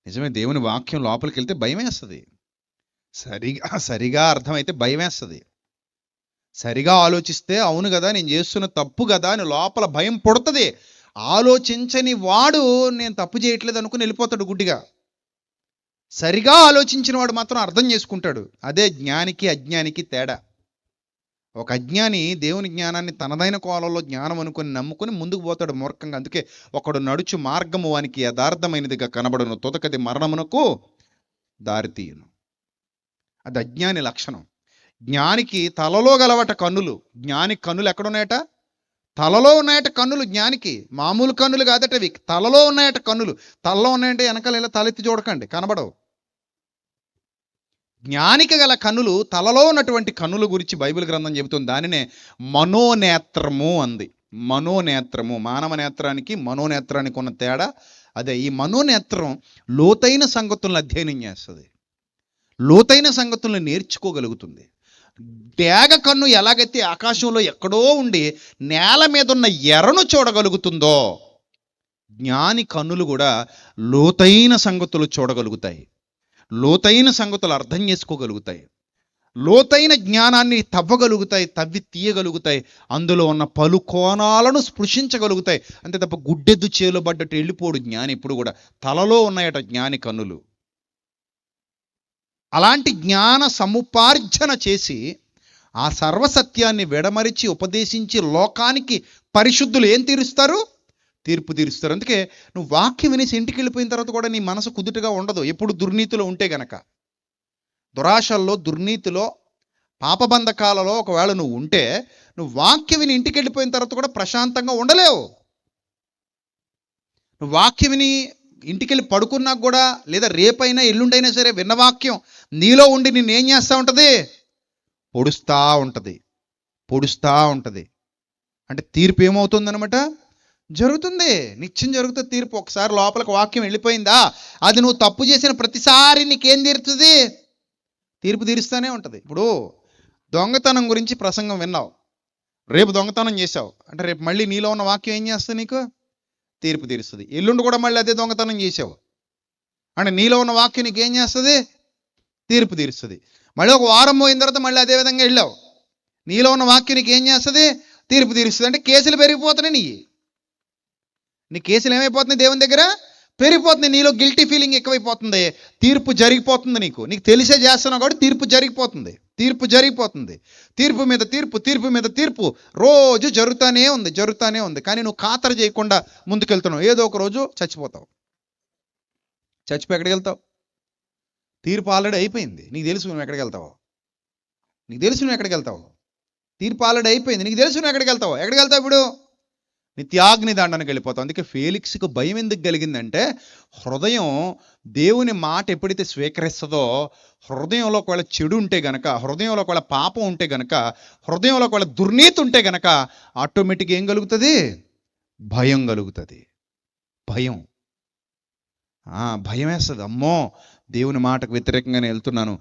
నిజమే, దేవుని వాక్యం లోపలికి వెళ్తే భయం వేస్తుంది. సరిగా అర్థమైతే భయం వేస్తుంది. సరిగా ఆలోచిస్తే అవును కదా, నేను చేస్తున్న తప్పు కదా అని లోపల భయం పుడుతుంది. ఆలోచించని వాడు నేను తప్పు చేయట్లేదు అనుకుని వెళ్ళిపోతాడు గుడ్డిగా. సరిగా ఆలోచించిన వాడు మాత్రం అర్థం చేసుకుంటాడు. అదే జ్ఞానికి అజ్ఞానికి తేడా. ఒక అజ్ఞాని దేవుని జ్ఞానాన్ని తనదైన కోణంలో జ్ఞానం అనుకుని నమ్ముకుని ముందుకు పోతాడు మూర్ఖంగా. అందుకే ఒకడు నడుచు మార్గము వానికి యథార్థమైనదిగా కనబడును, తుదకది మరణమునకు దారితీయును. అది అజ్ఞాని లక్షణం. జ్ఞానికి తలలో గలవట కన్నులు. జ్ఞాని కన్నులు ఎక్కడున్నాయట? తలలో ఉన్నాయట కన్నులు. జ్ఞానికి మామూలు కన్నులు కాదట అవి, తలలో ఉన్నాయట కన్నులు. తలలో ఉన్నాయంటే వెనకాల ఇలా తలెత్తి చూడకండి, కనబడవు. జ్ఞానికి గల కన్నులు, తలలో ఉన్నటువంటి కన్నుల గురించి బైబిల్ గ్రంథం చెబుతుంది. దానినే మనోనేత్రము అంది. మనోనేత్రము, మానవ నేత్రానికి మనోనేత్రానికి ఉన్న తేడా అదే. ఈ మనోనేత్రం లోతైన సంగతులను అధ్యయనం చేస్తుంది, లోతైన సంగతులను నేర్చుకోగలుగుతుంది. డేగ కన్ను ఎలాగైతే ఆకాశంలో ఎక్కడో ఉండి నేల మీద ఉన్న ఎర్రను చూడగలుగుతుందో, జ్ఞాని కన్నులు కూడా లోతైన సంగతులు చూడగలుగుతాయి, లోతైన సంగతులు అర్థం చేసుకోగలుగుతాయి, లోతైన జ్ఞానాన్ని తవ్వగలుగుతాయి, తవ్వి తీయగలుగుతాయి, అందులో ఉన్న పలు కోణాలను స్పృశించగలుగుతాయి. అంతే తప్ప గుడ్డెద్దు చేలుబడ్డట్టు వెళ్ళిపోడు జ్ఞాని. ఇప్పుడు కూడా తలలో ఉన్నాయట జ్ఞాని కన్నులు. అలాంటి జ్ఞాన సముపార్జన చేసి ఆ సర్వసత్యాన్ని విడమరిచి ఉపదేశించి లోకానికి పరిశుద్ధులు ఏం తీరుస్తారు? తీర్పు తీరుస్తారు. అందుకే నువ్వు వాక్యం వినేసి ఇంటికి వెళ్ళిపోయిన తర్వాత కూడా నీ మనసు కుదుటగా ఉండదు ఎప్పుడు దుర్నీతిలో ఉంటే గనక. దురాశల్లో, దుర్నీతిలో, పాపబంధకాలలో ఒకవేళ నువ్వు ఉంటే నువ్వు వాక్యం విని ఇంటికి వెళ్ళిపోయిన తర్వాత కూడా ప్రశాంతంగా ఉండలేవు. నువ్వు వాక్యం విని ఇంటికి వెళ్ళి పడుకున్నాక కూడా, లేదా రేపైనా ఎల్లుండైనా సరే విన్న వాక్యం నీలో ఉండి నిన్నేం చేస్తూ ఉంటుంది? పొడుస్తూ ఉంటుంది, పొడుస్తూ ఉంటుంది. అంటే తీర్పు ఏమవుతుందనమాట? జరుగుతుంది, నిత్యం జరుగుతుంది తీర్పు. ఒకసారి లోపలికి వాక్యం వెళ్ళిపోయిందా, అది నువ్వు తప్పు చేసిన ప్రతిసారి నీకేం తీరుతుంది? తీర్పు తీరుస్తూనే ఉంటుంది. ఇప్పుడు దొంగతనం గురించి ప్రసంగం విన్నావు, రేపు దొంగతనం చేసావు అంటే రేపు మళ్ళీ నీలో ఉన్న వాక్యం ఏం చేస్తుంది? నీకు తీర్పు తీరుస్తుంది. ఎల్లుండి కూడా మళ్ళీ అదే దొంగతనం చేసావు అంటే నీలో ఉన్న వాక్యం నీకు ఏం చేస్తుంది? తీర్పు తీరుస్తుంది. మళ్ళీ ఒక వారం పోయిన తర్వాత మళ్ళీ అదే విధంగా వెళ్ళావు, నీలో ఉన్న వాక్యం నీకు ఏం చేస్తుంది? తీర్పు తీరుస్తుంది. అంటే కేసులు పెరిగిపోతున్నాయి. నీ కేసులు ఏమైపోతున్నాయి? దేవుని దగ్గర పెరిగిపోతుంది. నీలో గిల్టీ ఫీలింగ్ ఎక్కువైపోతుంది, తీర్పు జరిగిపోతుంది. నీకు తెలిసే చేస్తున్నావు కాబట్టి తీర్పు జరిగిపోతుంది, తీర్పు జరిగిపోతుంది. తీర్పు మీద తీర్పు, తీర్పు మీద తీర్పు రోజు జరుగుతూనే ఉంది. కానీ నువ్వు ఖాతరు చేయకుండా ముందుకెళ్తున్నావు. ఏదో ఒక రోజు చచ్చిపోతావు. చచ్చిపోయి ఎక్కడికి వెళ్తావు? తీర్పు ఆల్రెడీ అయిపోయింది, నీకు తెలుసు నువ్వు ఎక్కడికి వెళ్తావు. తీర్పు ఆల్రెడీ అయిపోయింది, నీకు తెలుసు నువ్వు ఎక్కడికి వెళ్తావు. ఇప్పుడు నిత్యాగ్ని దండనకి వెళ్ళిపోతాం. అందుకే ఫేలిక్స్కు భయం ఎందుకు కలిగిందంటే, హృదయం దేవుని మాట ఎప్పుడైతే స్వీకరిస్తుందో, హృదయంలో ఒకవేళ చెడు ఉంటే గనక, హృదయంలో ఒకవేళ పాపం ఉంటే గనక, హృదయంలో ఒకవేళ దుర్నీతి ఉంటే గనక ఆటోమేటిక్గా ఏం కలుగుతుంది? భయం కలుగుతుంది. భయం వేస్తుంది. అమ్మో, దేవుని మాటకు వ్యతిరేకంగానే వెళ్తున్నాను,